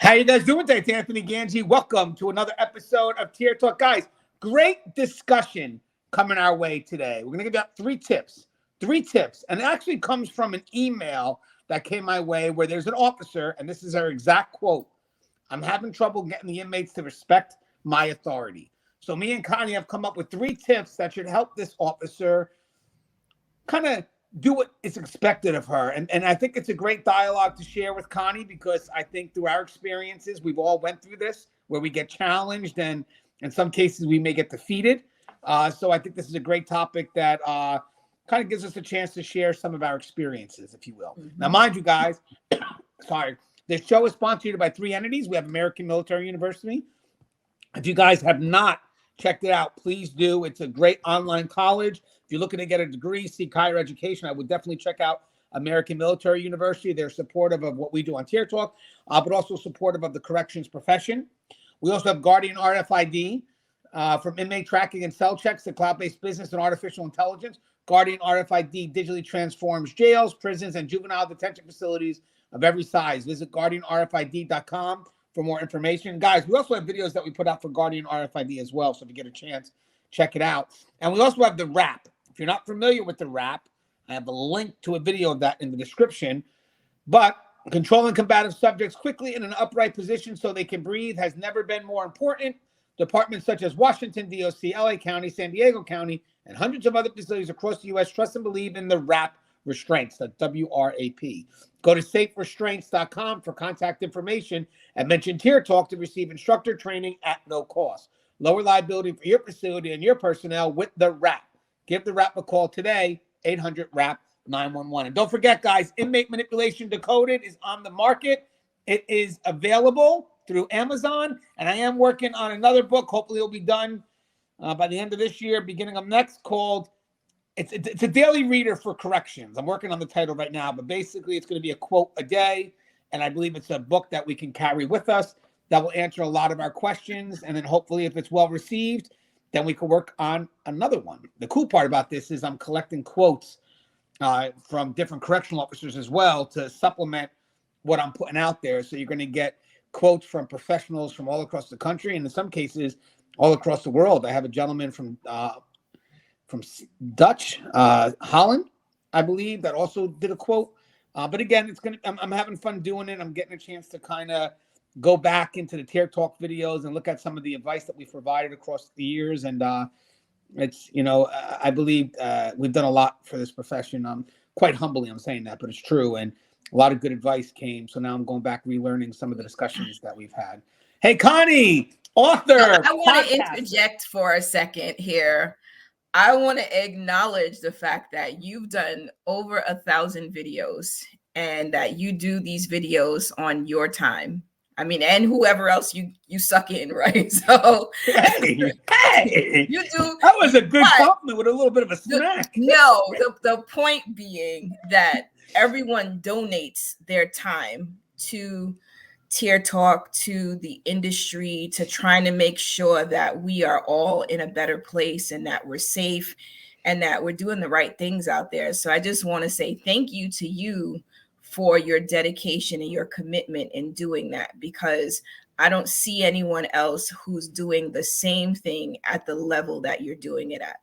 How you guys doing today? It's Anthony Gangi. Welcome to another episode of Tier Talk. Guys, great discussion coming our way today. We're going to give out three tips. And it actually comes from an email that came my way where there's an officer, and this is her exact quote. I'm having trouble getting the inmates to respect my authority. So me and Connie have come up with three tips that should help this officer kind of do what is expected of her. And I think it's a great dialogue to share with Connie, because I think through our experiences, we've all went through this where we get challenged, and in some cases we may get defeated. So I think this is a great topic that kind of gives us a chance to share some of our experiences, if you will. Mm-hmm. Now, mind you guys, this show is sponsored by three entities. We have American Military University. If you guys have not checked it out, please do. It's a great online college. If you're looking to get a degree, seek higher education, I would definitely check out American Military University. They're supportive of what we do on Tier Talk, but also supportive of the corrections profession. We also have Guardian RFID, from inmate tracking and cell checks to cloud-based business and artificial intelligence. Guardian RFID digitally transforms jails, prisons, and juvenile detention facilities of every size. Visit guardianrfid.com for more information. Guys, we also have videos that we put out for Guardian RFID as well, so if you get a chance, check it out. And we also have the wrap. If you're not familiar with the wrap, I have a link to a video of that in the description. But controlling combative subjects quickly in an upright position so they can breathe has never been more important. Departments such as Washington, DOC, LA County, San Diego County, and hundreds of other facilities across the U.S. trust and believe in the wrap restraints, the WRAP. Go to saferestraints.com for contact information and mention Tier Talk to receive instructor training at no cost. Lower liability for your facility and your personnel with the wrap. Give the wrap a call today, 800-WRAP-911. And don't forget, guys, Inmate Manipulation Decoded is on the market. It is available through Amazon, and I am working on another book. Hopefully it'll be done by the end of this year, beginning of next, called it's a daily reader for corrections. I'm working on the title right now, but basically it's going to be a quote a day, and I believe it's a book that we can carry with us that will answer a lot of our questions, and then hopefully if it's well received, then we can work on another one. The cool part about this is I'm collecting quotes from different correctional officers as well to supplement what I'm putting out there. So you're going to get quotes from professionals from all across the country, and in some cases all across the world. I have a gentleman from Dutch, Holland, I believe, that also did a quote. But again, I'm having fun doing it. I'm getting a chance to kind of go back into the Tier Talk videos and look at some of the advice that we've provided across the years. And it's, I believe we've done a lot for this profession. Quite humbly, I'm saying that, but it's true. And a lot of good advice came. So now I'm going back, relearning some of the discussions that we've had. Hey, Connie, author. I want to interject for a second here. I want to acknowledge the fact that you've done over 1,000 videos and that you do these videos on your time. I mean, and whoever else you suck in, right? So hey, you do. That was a good compliment with a little bit of a smack. The point being that everyone donates their time to Tier Talk, to the industry, to trying to make sure that we are all in a better place and that we're safe and that we're doing the right things out there. So I just want to say thank you to you for your dedication and your commitment in doing that, because I don't see anyone else who's doing the same thing at the level that you're doing it at.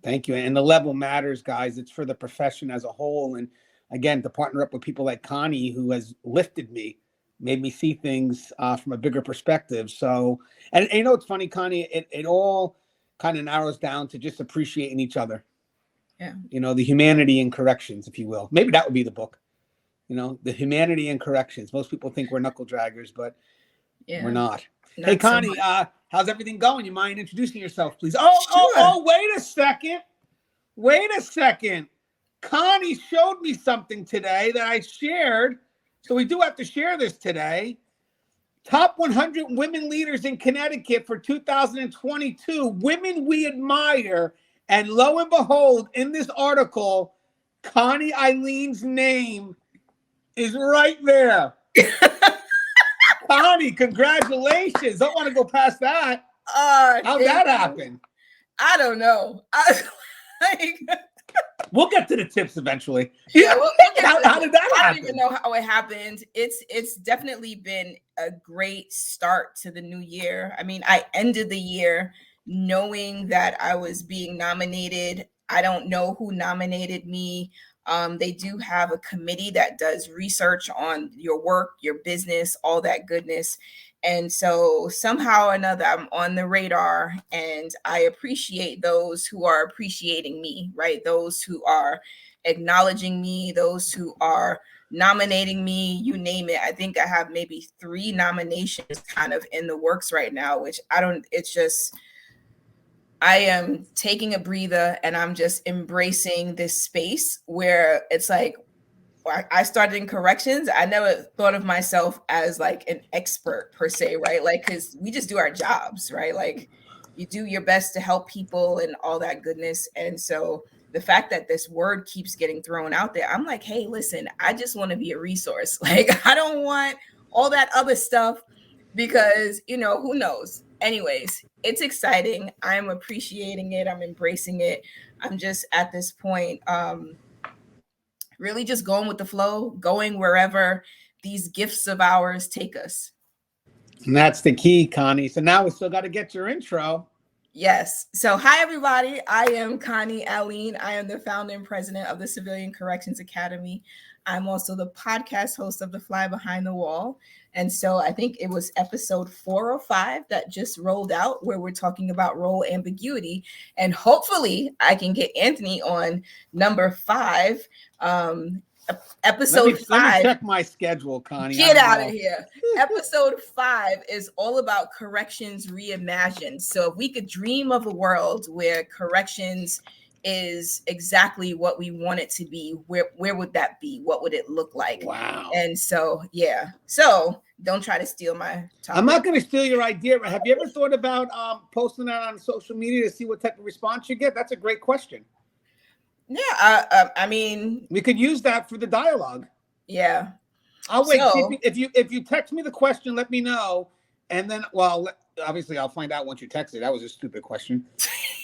Thank you. And the level matters, guys. It's for the profession as a whole. And again, to partner up with people like Connie, who has lifted me, made me see things from a bigger perspective. So, and it's funny, Connie, it all kind of narrows down to just appreciating each other. Yeah. The humanity in corrections, if you will. Maybe that would be the book. The humanity in corrections. Most people think we're knuckle draggers, but we're not. Hey, Connie, so how's everything going? You mind introducing yourself, please? Oh, wait a second. Connie showed me something today that I shared. So we do have to share this today. Top 100 women leaders in Connecticut for 2022. Women we admire. And lo and behold, in this article, Connie Alleyne's name is right there. Connie, congratulations. Don't want to go past that. How'd that happen? I don't know. We'll get to the tips eventually. Yeah, we'll how did that happen? I don't even know how it happened. It's definitely been a great start to the new year. I mean, I ended the year knowing that I was being nominated. I don't know who nominated me. They do have a committee that does research on your work, your business, all that goodness. And so somehow or another, I'm on the radar, and I appreciate those who are appreciating me, right? Those who are acknowledging me, those who are nominating me, you name it. I think I have maybe 3 nominations kind of in the works right now, which it's just, I am taking a breather and I'm just embracing this space where it's like, I started in corrections. I never thought of myself as like an expert per se, right? Like, because we just do our jobs, right? Like, you do your best to help people and all that goodness. And so the fact that this word keeps getting thrown out there, I'm like, hey, listen, I just want to be a resource. Like, I don't want all that other stuff because, who knows? Anyways, it's exciting. I'm appreciating it. I'm embracing it. I'm just at this point, really just going with the flow, going wherever these gifts of ours take us. And that's the key, Connie. So now we still got to get your intro. Yes. So hi, everybody. I am Connie Alleyne. I am the founder and president of the Civilian Corrections Academy. I'm also the podcast host of The Fly Behind the Wall. And so I think it was episode 4 or 5 that just rolled out where we're talking about role ambiguity. And hopefully I can get Anthony on number 5. Episode 5. Let me check my schedule, Connie. Get out of here. Episode 5 is all about corrections reimagined. So if we could dream of a world where corrections is exactly what we want it to be, where would that be? What would it look like? Wow. And so, yeah. So don't try to steal my topic. I'm not going to steal your idea. Have you ever thought about posting that on social media to see what type of response you get? That's a great question. Yeah, I mean, we could use that for the dialogue. Yeah. I'll wait. So, if you text me the question, let me know, and then, well, obviously I'll find out once you text it. That was a stupid question.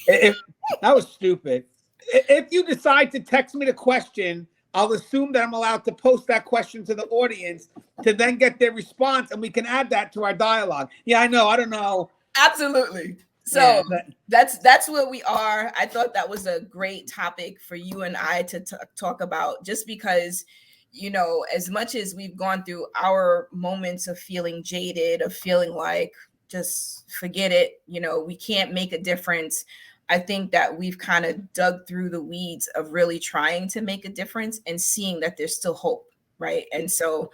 That was stupid. If you decide to text me the question, I'll assume that I'm allowed to post that question to the audience to then get their response, and we can add that to our dialogue. Yeah, I know. I don't know. Absolutely. So that's where we are. I thought that was a great topic for you and I to talk about, just because, as much as we've gone through our moments of feeling jaded, of feeling like just forget it, we can't make a difference. I think that we've kind of dug through the weeds of really trying to make a difference and seeing that there's still hope, right? And so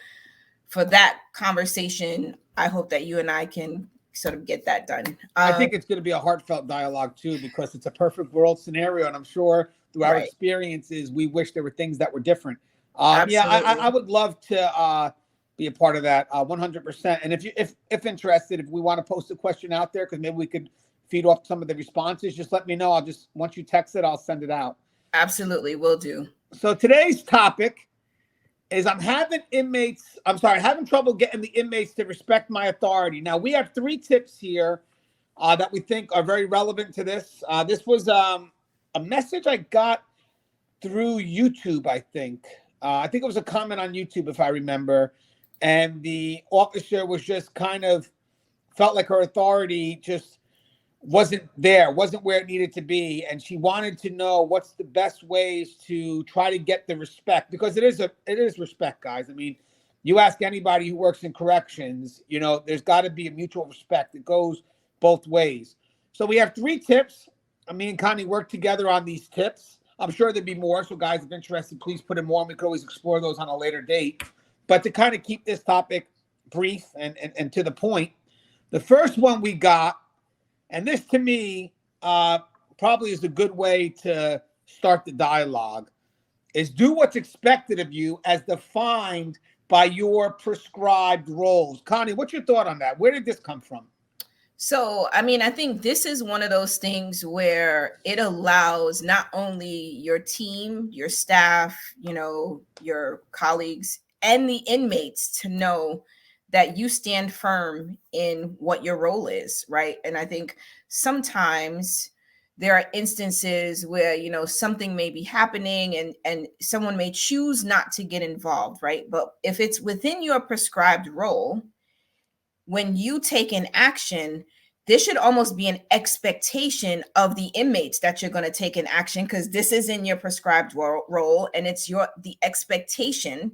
for that conversation, I hope that you and I can sort of get that done. I think it's going to be a heartfelt dialogue too, because it's a perfect world scenario, and I'm sure through our experiences, we wish there were things that were different. Yeah, I would love to be a part of that 100%. And if interested, if we want to post a question out there, because maybe we could feed off some of the responses, just let me know. Once you text it, I'll send it out. Absolutely, will do. So today's topic is I'm having trouble getting the inmates to respect my authority. Now, we have 3 tips here that we think are very relevant to this. This was a message I got through YouTube, I think. I think it was a comment on YouTube, if I remember. And the officer was just kind of felt like her authority just wasn't where it needed to be, and she wanted to know what's the best ways to try to get the respect, because it is respect, guys. I mean, you ask anybody who works in corrections, there's got to be a mutual respect. It goes both ways. So we have 3 tips. Me and Connie work together on these tips. I'm sure there'd be more. So guys, if interested, please put in more, and we could always explore those on a later date. But to kind of keep this topic brief and to the point, the first one we got, and this to me probably is a good way to start the dialogue, is do what's expected of you as defined by your prescribed roles. Connie, what's your thought on that? Where did this come from? So, I mean, I think this is one of those things where it allows not only your team, your staff, your colleagues, and the inmates to know that you stand firm in what your role is, right? And I think sometimes, there are instances where, you know, something may be happening and someone may choose not to get involved, right? But if it's within your prescribed role, when you take an action, there should almost be an expectation of the inmates that you're going to take an action, because this is in your prescribed role, and it's the expectation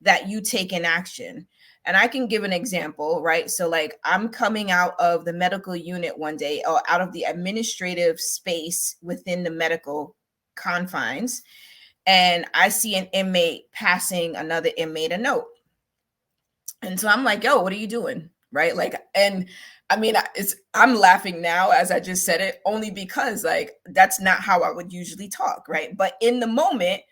that you take an action. And I can give an example, right? So like, I'm coming out of the medical unit one day, or out of the administrative space within the medical confines, and I see an inmate passing another inmate a note. And so I'm like, yo, what are you doing? Right. Like, and I mean, I'm laughing now as I just said it, only because like, that's not how I would usually talk. Right. But in the moment,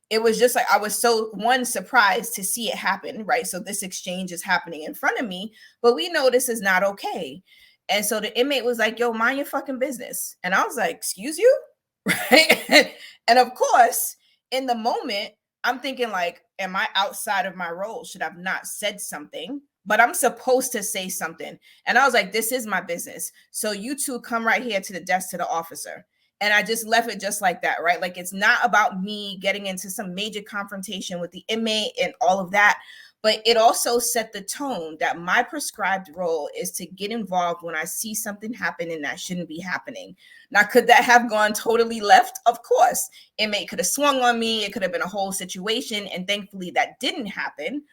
it was just like, I was so surprised to see it happen. Right. So this exchange is happening in front of me, but we know this is not okay. And so the inmate was like, yo, mind your fucking business. And I was like, excuse you. Right. And of course, in the moment, I'm thinking like, am I outside of my role? Should I have not said something? But I'm supposed to say something. And I was like, this is my business. So you two come right here to the desk, to the officer. And I just left it just like that, right? Like, it's not about me getting into some major confrontation with the inmate and all of that. But it also set the tone that my prescribed role is to get involved when I see something happen and that shouldn't be happening. Now, could that have gone totally left? Of course. Inmate could have swung on me. It could have been a whole situation. And thankfully that didn't happen.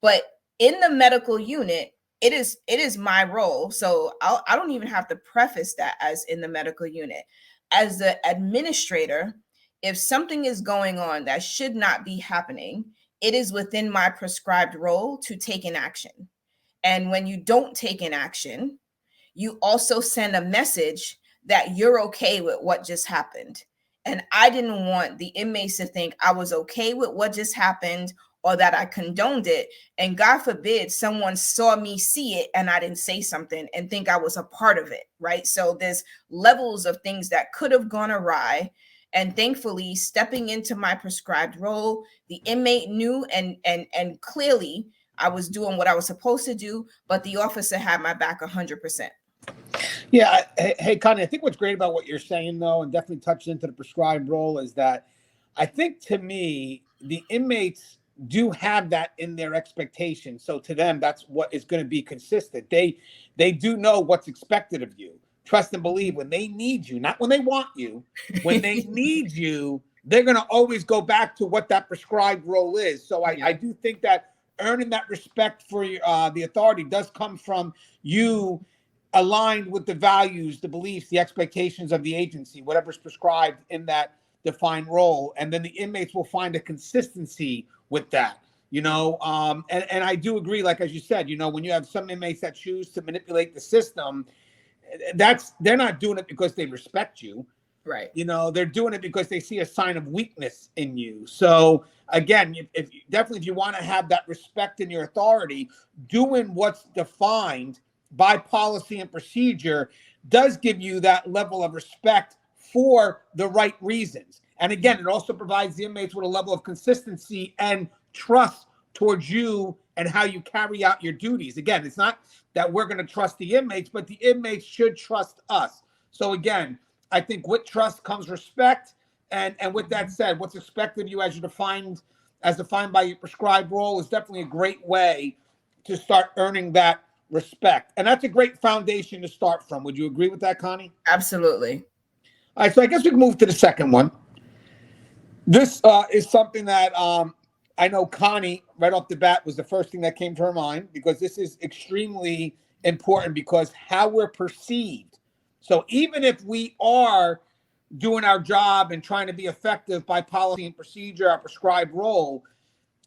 But in the medical unit, it is my role. So I don't even have to preface that as in the medical unit. As the administrator, if something is going on that should not be happening, it is within my prescribed role to take an action. And when you don't take an action, you also send a message that you're okay with what just happened. And I didn't want the inmates to think I was okay with what just happened, or that I condoned it. And God forbid someone saw me see it and I didn't say something and think I was a part of it, right? So there's levels of things that could have gone awry. And thankfully, stepping into my prescribed role, the inmate knew and clearly I was doing what I was supposed to do, but the officer had my back 100%. Yeah. Hey, Connie, I think what's great about what you're saying, though, and definitely touched into the prescribed role, is that I think, to me, the inmates do have that in their expectation. So to them, that's what is going to be consistent. They do know what's expected of you. Trust and believe, when they need you, not when they want you, when they need you, they're going to always go back to what that prescribed role is. So I do think that earning that respect for the authority does come from you aligned with the values, the beliefs, the expectations of the agency, whatever's prescribed in that defined role. And then the inmates will find a consistency with that, you know. And I do agree, like, as you said, you know, when you have some inmates that choose to manipulate the system, they're not doing it because they respect you. Right. You know, they're doing it because they see a sign of weakness in you. So again, if you want to have that respect in your authority, doing what's defined by policy and procedure does give you that level of respect for the right reasons. And again, it also provides the inmates with a level of consistency and trust towards you and how you carry out your duties. Again, it's not that we're going to trust the inmates, but the inmates should trust us. So again, I think with trust comes respect. And with that said, what's expected of you as defined by your prescribed role is definitely a great way to start earning that respect. And that's a great foundation to start from. Would you agree with that, Connie? Absolutely. All right, so I guess we can move to the second one. This is something that I know Connie, right off the bat, was the first thing that came to her mind, because this is extremely important, because how we're perceived. So even if we are doing our job and trying to be effective by policy and procedure, our prescribed role,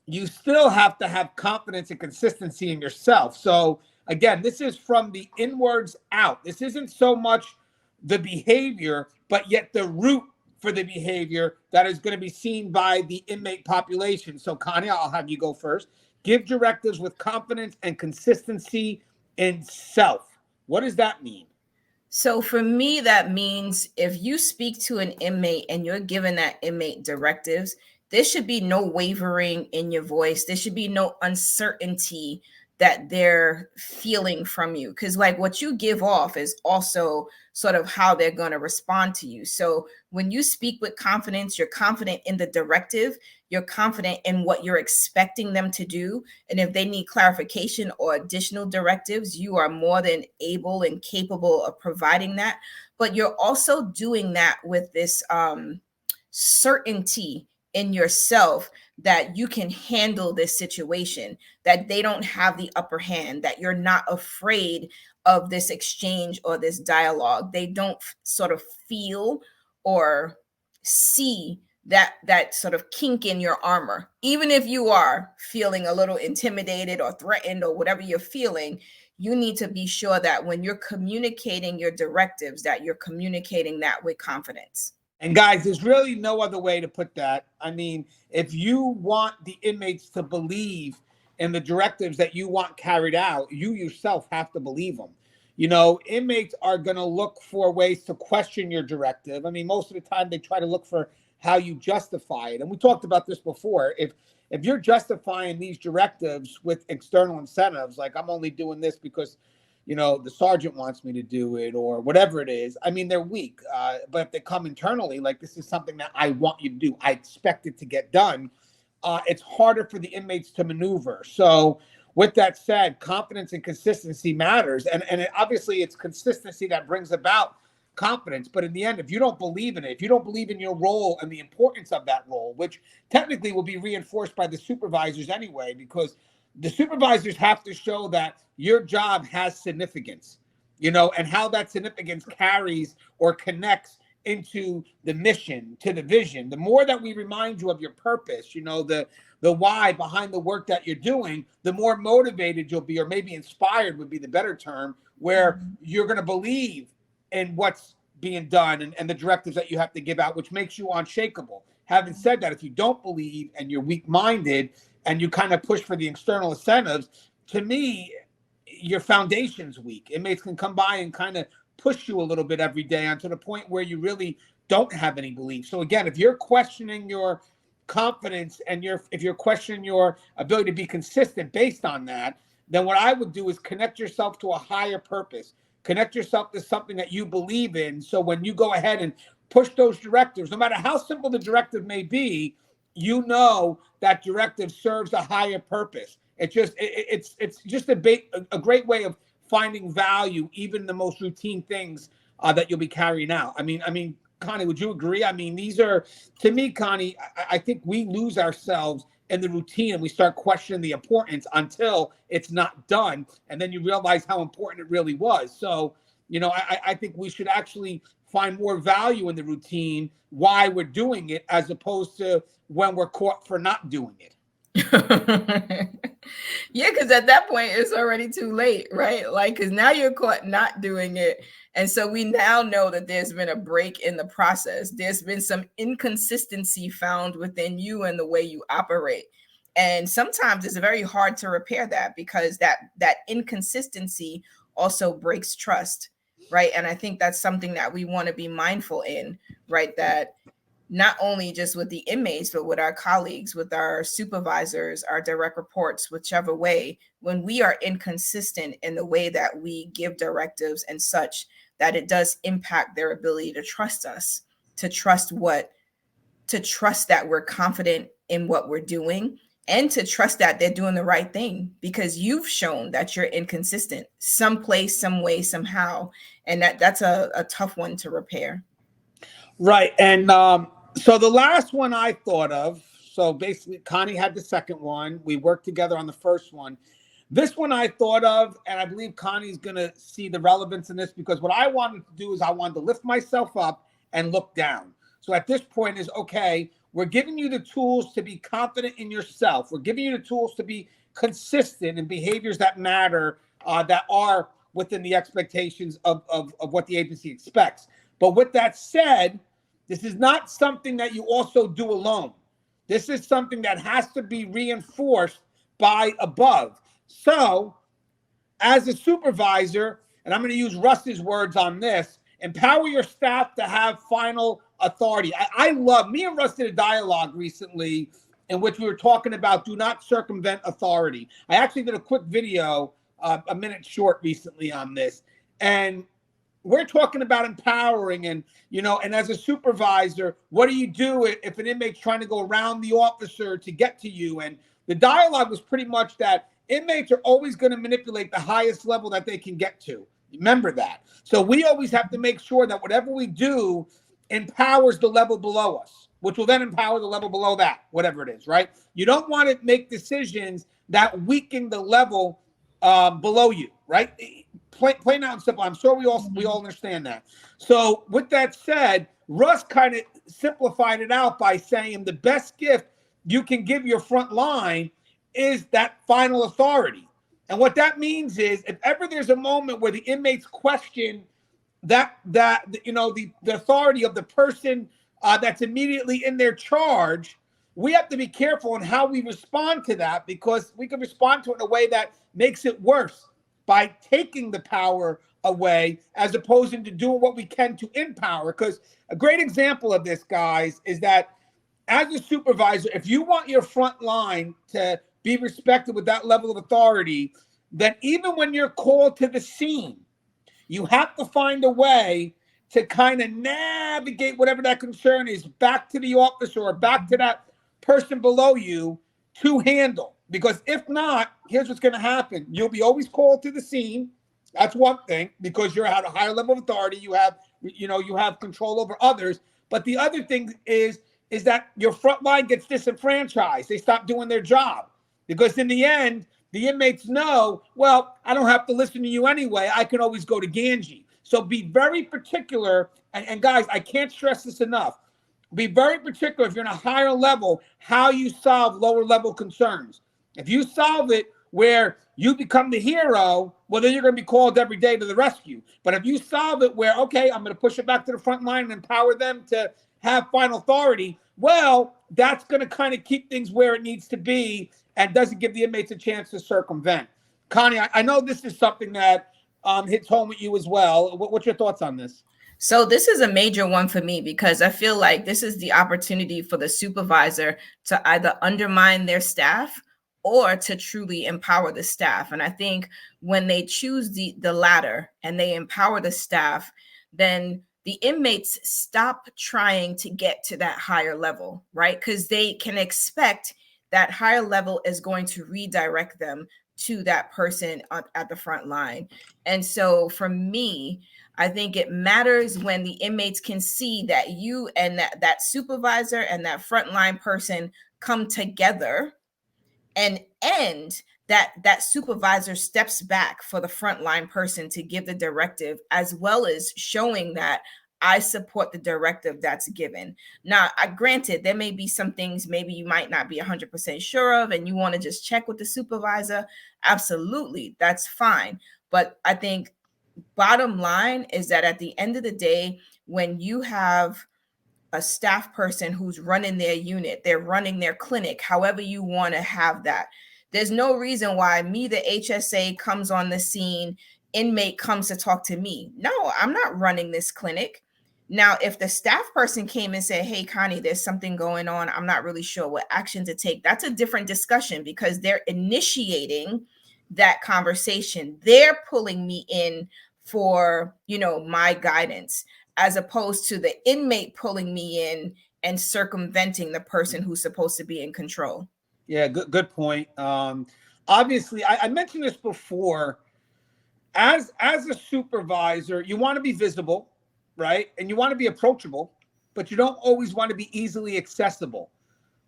you still have to have confidence and consistency in yourself. So again, this is from the inwards out. This isn't so much the behavior, but yet the root for the behavior that is going to be seen by the inmate population. So Connie, I'll have you go first. Give directives with confidence and consistency in self. What does that mean? So for me, that means if you speak to an inmate and you're giving that inmate directives, there should be no wavering in your voice. There should be no uncertainty that they're feeling from you. Because like what you give off is also sort of how they're going to respond to you. So when you speak with confidence, you're confident in the directive, you're confident in what you're expecting them to do. And if they need clarification or additional directives, you are more than able and capable of providing that. But you're also doing that with this certainty in yourself that you can handle this situation, that they don't have the upper hand, that you're not afraid of this exchange or this dialogue. They don't sort of feel or see that sort of kink in your armor. Even if you are feeling a little intimidated or threatened or whatever you're feeling, you need to be sure that when you're communicating your directives, that you're communicating that with confidence. And guys, there's really no other way to put that. I mean, if you want the inmates to believe in the directives that you want carried out, you yourself have to believe them. You know, inmates are going to look for ways to question your directive. I mean, most of the time they try to look for how you justify it. And we talked about this before. If you're justifying these directives with external incentives, like I'm only doing this because, you know, the sergeant wants me to do it or whatever it is, I mean, they're weak. But if they come internally, like this is something that I want you to do, I expect it to get done, it's harder for the inmates to maneuver. So with that said, confidence and consistency matters. And obviously it's consistency that brings about confidence. But in the end, if you don't believe in it, if you don't believe in your role and the importance of that role, which technically will be reinforced by the supervisors anyway, because the supervisors have to show that your job has significance, you know, and how that significance carries or connects into the mission, to the vision. The more that we remind you of your purpose, you know, the why behind the work that you're doing, the more motivated you'll be, or maybe inspired would be the better term, where you're going to believe in what's being done and the directives that you have to give out, which makes you unshakable. Having said that, if you don't believe and you're weak-minded and you kind of push for the external incentives, to me, your foundation's weak. Inmates can come by and kind of push you a little bit every day onto the point where you really don't have any belief. So again, if you're questioning your confidence and if you're questioning your ability to be consistent based on that, then what I would do is connect yourself to a higher purpose. Connect yourself to something that you believe in. So when you go ahead and push those directives, no matter how simple the directive may be, you know that directive serves a higher purpose. It's just a great way of finding value, even the most routine things that you'll be carrying out. I mean, Connie, would you agree? I mean, these are, to me, Connie, I think we lose ourselves in the routine and we start questioning the importance until it's not done. And then you realize how important it really was. So, you know, I think we should actually find more value in the routine, why we're doing it, as opposed to when we're caught for not doing it. Yeah, because at that point it's already too late, right? Like, because now you're caught not doing it. And so we now know that there's been a break in the process. There's been some inconsistency found within you and the way you operate. And sometimes it's very hard to repair that, because that inconsistency also breaks trust, right? And I think that's something that we want to be mindful in, right? That not only just with the inmates, but with our colleagues, with our supervisors, our direct reports, whichever way, when we are inconsistent in the way that we give directives and such, that it does impact their ability to trust us, to trust that we're confident in what we're doing, and to trust that they're doing the right thing, because you've shown that you're inconsistent someplace, some way, somehow. And that's a tough one to repair. Right. And so the last one I thought of, so basically Connie had the second one. We worked together on the first one. This one I thought of, and I believe Connie's going to see the relevance in this, because what I wanted to do is I wanted to lift myself up and look down. So at this point is, okay, we're giving you the tools to be confident in yourself. We're giving you the tools to be consistent in behaviors that matter, that are within the expectations of what the agency expects. But with that said, this is not something that you also do alone. This is something that has to be reinforced by above. So as a supervisor, and I'm going to use Russ's words on this, empower your staff to have final authority. I love, me and Russ did a dialogue recently in which we were talking about do not circumvent authority. I actually did a quick video, a minute short recently on this. And we're talking about empowering and, and as a supervisor, what do you do if an inmate's trying to go around the officer to get to you? And the dialogue was pretty much that inmates are always going to manipulate the highest level that they can get to. Remember that. So we always have to make sure that whatever we do empowers the level below us, which will then empower the level below that, whatever it is, right? You don't want to make decisions that weaken the level below you, right? Plain out and simple. I'm sure we all understand that. So with that said, Russ kind of simplified it out by saying the best gift you can give your front line is that final authority. And what that means is if ever there's a moment where the inmates question the authority of the person that's immediately in their charge, we have to be careful in how we respond to that, because we can respond to it in a way that makes it worse by taking the power away as opposed to doing what we can to empower. Because a great example of this, guys, is that as a supervisor, if you want your front line to be respected with that level of authority, then even when you're called to the scene, you have to find a way to kind of navigate whatever that concern is back to the officer or back to that person below you to handle. Because if not, here's what's going to happen. You'll be always called to the scene. That's one thing, because you're at a higher level of authority. You have control over others. But the other thing is that your front line gets disenfranchised. They stop doing their job, because in the end, the inmates know, well, I don't have to listen to you anyway. I can always go to Gangi. So be very particular. And guys, I can't stress this enough. Be very particular if you're in a higher level, how you solve lower level concerns. If you solve it where you become the hero, well, then you're going to be called every day to the rescue. But if you solve it where, okay, I'm going to push it back to the front line and empower them to have final authority, well, that's going to kind of keep things where it needs to be and doesn't give the inmates a chance to circumvent. Connie, I know this is something that hits home with you as well. What's your thoughts on this? So this is a major one for me, because I feel like this is the opportunity for the supervisor to either undermine their staff or to truly empower the staff. And I think when they choose the latter and they empower the staff, then the inmates stop trying to get to that higher level, right? Because they can expect that higher level is going to redirect them to that person at the front line. And so for me, I think it matters when the inmates can see that you and that supervisor and that frontline person come together, and that supervisor steps back for the frontline person to give the directive, as well as showing that I support the directive that's given. Now, granted, there may be some things maybe you might not be 100% sure of, and you want to just check with the supervisor. Absolutely, that's fine. But I think bottom line is that at the end of the day, when you have a staff person who's running their unit, they're running their clinic, however you want to have that, there's no reason why me, the HSA, comes on the scene, inmate comes to talk to me. No, I'm not running this clinic. Now, if the staff person came and said, hey, Connie, there's something going on, I'm not really sure what action to take, that's a different discussion, because they're initiating that conversation. They're pulling me in for, my guidance, as opposed to the inmate pulling me in and circumventing the person who's supposed to be in control. Yeah, good point. Obviously, I mentioned this before. As a supervisor, you want to be visible, right? And you want to be approachable, but you don't always want to be easily accessible.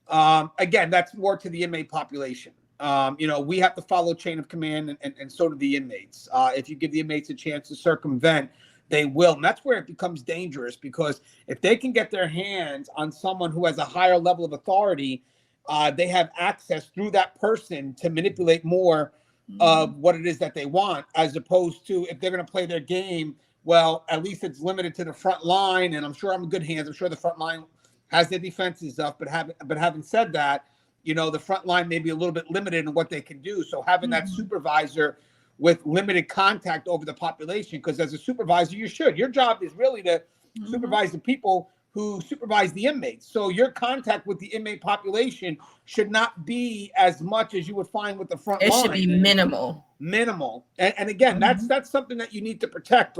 Again, that's more to the inmate population. We have to follow chain of command, and so do the inmates. If you give the inmates a chance to circumvent, they will. And that's where it becomes dangerous, because if they can get their hands on someone who has a higher level of authority, they have access through that person to manipulate more of what it is that they want, as opposed to if they're going to play their game, well, at least it's limited to the front line. And I'm sure I'm in good hands. I'm sure the front line has their defenses up. But having said that, the front line may be a little bit limited in what they can do. So having that supervisor with limited contact over the population, because as a supervisor, your job is really to supervise the people who supervise the inmates. So your contact with the inmate population should not be as much as you would find with the front It line. should be minimal. And again, that's something that you need to protect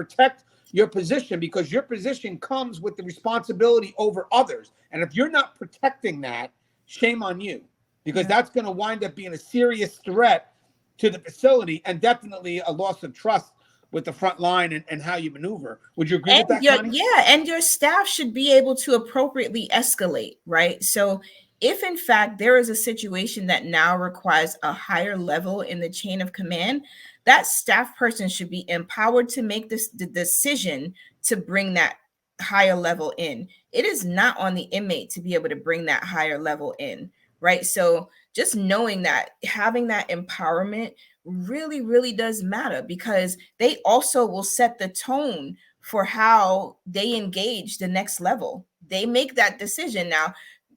your position, because your position comes with the responsibility over others. And if you're not protecting that, shame on you, because that's going to wind up being a serious threat to the facility and definitely a loss of trust with the front line and how you maneuver. Would you agree with that, Connie? Yeah, and your staff should be able to appropriately escalate, right? So if in fact there is a situation that now requires a higher level in the chain of command, that staff person should be empowered to make the decision to bring that higher level in. It is not on the inmate to be able to bring that higher level in, right? So just knowing that, having that empowerment really does matter, because they also will set the tone for how they engage the next level. They make that decision. Now,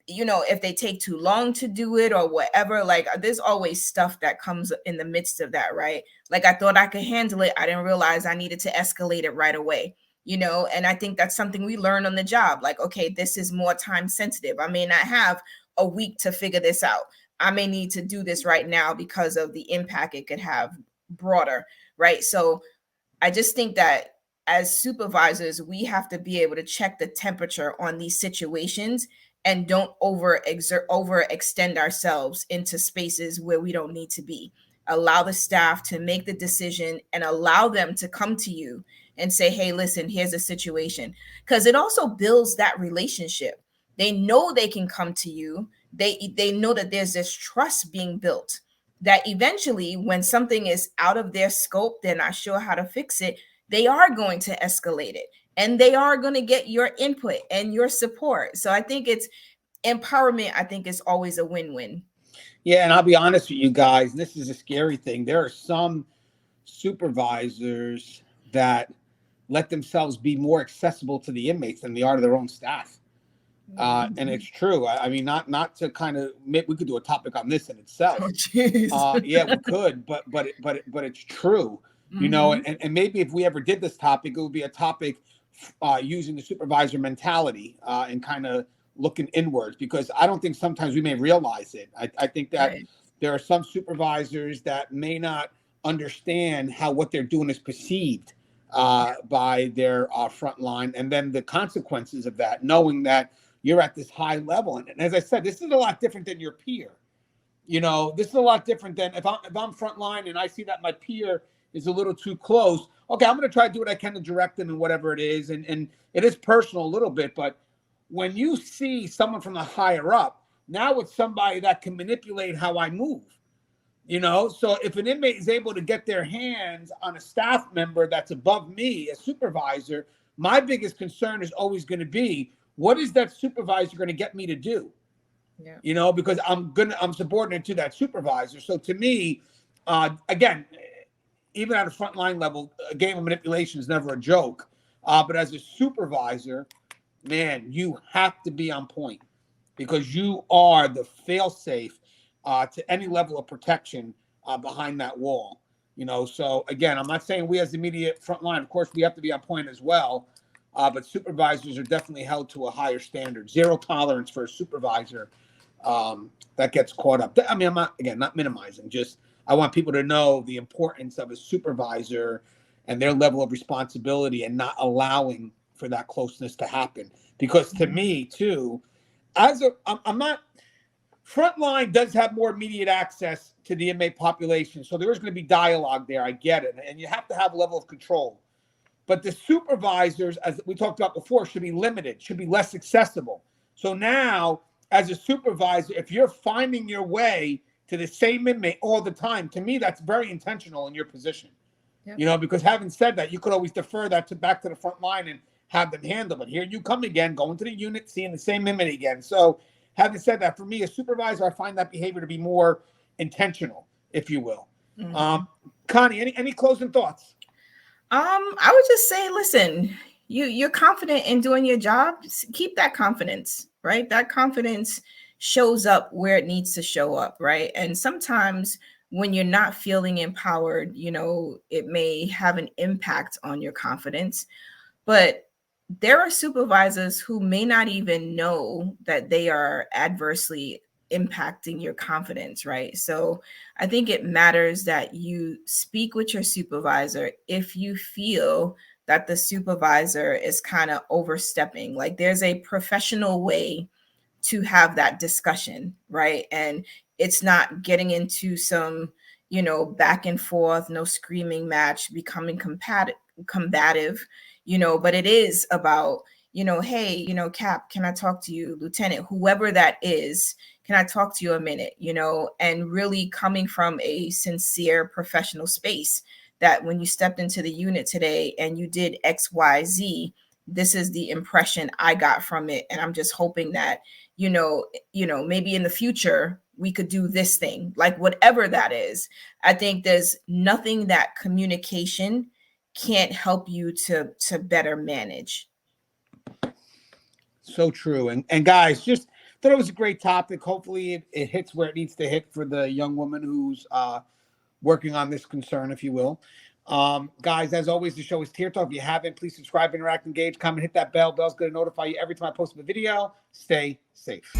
if they take too long to do it or whatever, like there's always stuff that comes in the midst of that, right? Like I thought I could handle it. I didn't realize I needed to escalate it right away. And I think that's something we learn on the job. Like, okay, this is more time sensitive. I may not have a week to figure this out. I may need to do this right now because of the impact it could have broader, right? So I just think that as supervisors, we have to be able to check the temperature on these situations and don't overextend ourselves into spaces where we don't need to be. Allow the staff to make the decision and allow them to come to you and say, hey, listen, here's a situation. Because it also builds that relationship. They know they can come to you. They know that there's this trust being built, that eventually when something is out of their scope, they're not sure how to fix it, they are going to escalate it and they are going to get your input and your support. So I think it's empowerment. I think is always a win-win. Yeah, and I'll be honest with you guys, this is a scary thing. There are some supervisors that let themselves be more accessible to the inmates than they are to their own staff. And it's true. I mean, not to kind of, we could do a topic on this in itself. Oh, yeah, we could, but it's true, and maybe if we ever did this topic, it would be a topic using the supervisor mentality and kind of looking inwards, because I don't think sometimes we may realize it. I think that there are some supervisors that may not understand how what they're doing is perceived by their front line, and then the consequences of that, knowing that you're at this high level. And as I said, this is a lot different than your peer. This is a lot different than if I'm front line and I see that my peer is a little too close. Okay, I'm going to try to do what I can to direct them and whatever it is. And it is personal a little bit, but when you see someone from the higher up, now it's somebody that can manipulate how I move. So if an inmate is able to get their hands on a staff member that's above me, a supervisor, my biggest concern is always going to be, what is that supervisor going to get me to do? Yeah. Because I'm subordinate to that supervisor. So to me, again, even at a frontline level, a game of manipulation is never a joke. But as a supervisor, man, you have to be on point, because you are the fail-safe to any level of protection behind that wall. So again, I'm not saying we as the immediate front line, of course, we have to be on point as well. But supervisors are definitely held to a higher standard. Zero tolerance for a supervisor that gets caught up. I mean, I'm not minimizing. Just I want people to know the importance of a supervisor and their level of responsibility, and not allowing for that closeness to happen. Because to me, too, I'm not. Frontline does have more immediate access to the inmate population, so there is going to be dialogue there. I get it, and you have to have a level of control. But the supervisors, as we talked about before, should be limited, should be less accessible. So now, as a supervisor, if you're finding your way to the same inmate all the time, to me, that's very intentional in your position. Yep. Because having said that, you could always defer that back to the front line and have them handle it. Here you come again, going to the unit, seeing the same inmate again. So having said that, for me, a supervisor, I find that behavior to be more intentional, if you will. Mm-hmm. Connie, any closing thoughts? I would just say, listen, you're confident in doing your job. Keep that confidence, right? That confidence shows up where it needs to show up, right? And sometimes when you're not feeling empowered, it may have an impact on your confidence. But there are supervisors who may not even know that they are adversely impacting your confidence, right? So I think it matters that you speak with your supervisor if you feel that the supervisor is kind of overstepping. Like there's a professional way to have that discussion, right? And it's not getting into some, back and forth, no screaming match, becoming combative, but it is about, hey, Cap, can I talk to you? Lieutenant, whoever that is, can I talk to you a minute? And really coming from a sincere professional space that when you stepped into the unit today and you did XYZ, this is the impression I got from it. And I'm just hoping that, maybe in the future we could do this thing, like whatever that is. I think there's nothing that communication can't help you to better manage. So true. And guys, just thought it was a great topic. Hopefully it hits where it needs to hit for the young woman who's working on this concern, if you will. Guys, as always, the show is Tier Talk. If you haven't, please subscribe, interact, engage, comment, hit that bell. Bell's going to notify you every time I post a video. Stay safe.